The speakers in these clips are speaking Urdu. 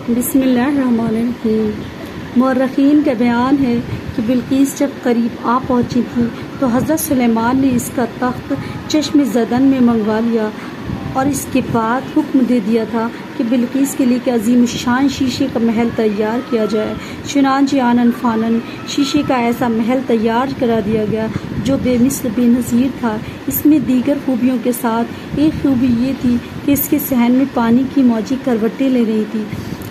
بسم اللہ الرحمن الرحیم۔ مورخین کا بیان ہے کہ بلقیس جب قریب آ پہنچی تھی تو حضرت سلیمان نے اس کا تخت چشم زدن میں منگوا لیا اور اس کے بعد حکم دے دیا تھا کہ بلقیس کے لیے ایک عظیم الشان شیشے کا محل تیار کیا جائے۔ چنانچہ آنن فانن شیشے کا ایسا محل تیار کرا دیا گیا جو بے مثل بے نظیر تھا۔ اس میں دیگر خوبیوں کے ساتھ ایک خوبی یہ تھی کہ اس کے صحن میں پانی کی موجیں کروٹیں لے رہی تھی۔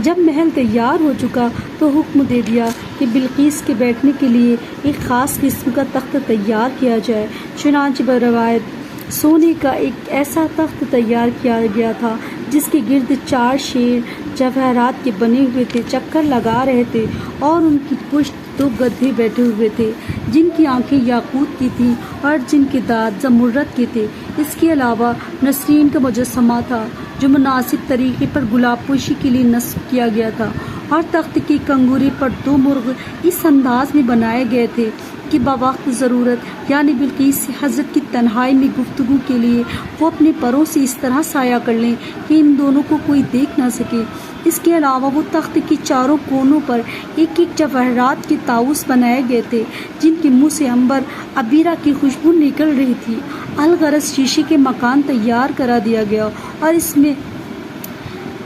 جب محل تیار ہو چکا تو حکم دے دیا کہ بلقیس کے بیٹھنے کے لیے ایک خاص قسم کا تخت تیار کیا جائے۔ چنانچہ بروایت سونے کا ایک ایسا تخت تیار کیا گیا تھا جس کے گرد 4 شیر جواہرات کے بنے ہوئے تھے چکر لگا رہے تھے اور ان کی پشت 2 گدھے بیٹھے ہوئے تھے جن کی آنکھیں یاقوت کی تھیں اور جن کے دانت زمرد کے تھے۔ اس کے علاوہ نسرین کا مجسمہ تھا جو مناسب طریقے پر گلاب پوشی کے لیے نصب کیا گیا تھا، اور تخت کی کنگورے پر 2 مرغ اس انداز میں بنائے گئے تھے کہ بوقت ضرورت یعنی بلقیس سے حضرت کی تنہائی میں گفتگو کے لیے وہ اپنے پروں سے اس طرح سایہ کر لیں کہ ان دونوں کو کوئی دیکھ نہ سکے۔ اس کے علاوہ وہ تخت کی چاروں کونوں پر ایک جواہرات کے طاؤس بنائے گئے تھے جن کے منہ سے عنبر عبیرہ کی خوشبو نکل رہی تھی۔ الغرض شیشے کے مکان تیار کرا دیا گیا اور اس میں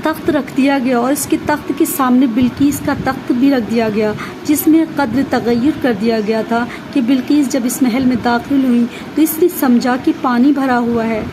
تخت رکھ دیا گیا اور اس کے تخت کے سامنے بلقیس کا تخت بھی رکھ دیا گیا، جس میں قدر تغیر کر دیا گیا تھا کہ بلقیس جب اس محل میں داخل ہوئی تو اس نے سمجھا کہ پانی بھرا ہوا ہے،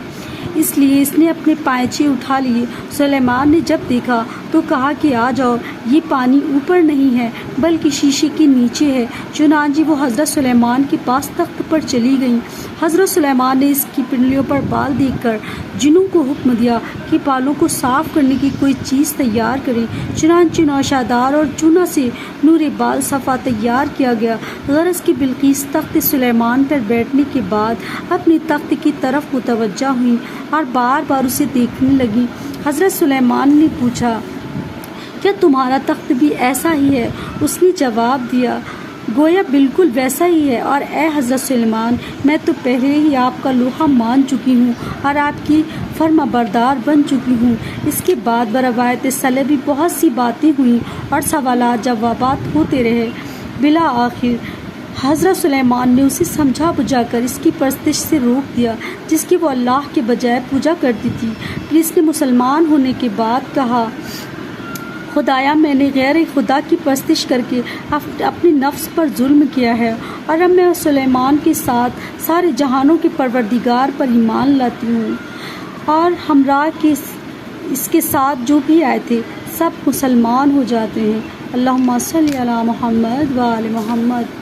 اس لیے اس نے اپنے پائچے اٹھا لیے۔ سلیمان نے جب دیکھا تو کہا کہ آ جاؤ، یہ پانی اوپر نہیں ہے بلکہ شیشے کے نیچے ہے۔ چنانچہ وہ حضرت سلیمان کے پاس تخت پر چلی گئیں۔ حضرت سلیمان نے اس کی پنڈلیوں پر بال دیکھ کر جنوں کو حکم دیا کہ بالوں کو صاف کرنے کی کوئی چیز تیار کریں۔ چنانچہ نوشادار اور چونا سے نور بال صفا تیار کیا گیا، غرض کہ بلقیس تخت سلیمان پر بیٹھنے کے بعد اپنے تخت کی طرف متوجہ ہوئی اور بار بار اسے دیکھنے لگی۔ حضرت سلیمان نے پوچھا، کیا تمہارا تخت بھی ایسا ہی ہے؟ اس نے جواب دیا، گویا بالکل ویسا ہی ہے، اور اے حضرت سلیمان، میں تو پہلے ہی آپ کا لوہا مان چکی ہوں اور آپ کی فرما بردار بن چکی ہوں۔ اس کے بعد بروایت سلبی بہت سی باتیں ہوئیں اور سوالات جوابات ہوتے رہے۔ بالآخر حضرت سلیمان نے اسے سمجھا بجھا کر اس کی پرستش سے روک دیا جس کی وہ اللہ کے بجائے پوجا کرتی تھی۔ پھر اس نے مسلمان ہونے کے بعد کہا، خدایا، میں نے غیر خدا کی پرستش کر کے اپنے نفس پر ظلم کیا ہے، اور اب میں سلیمان کے ساتھ سارے جہانوں کے پروردگار پر ایمان لاتی ہوں، اور ہمراہ کے اس کے ساتھ جو بھی آئے تھے سب مسلمان ہو جاتے ہیں۔ اللہم صلی علی محمد و آل محمد۔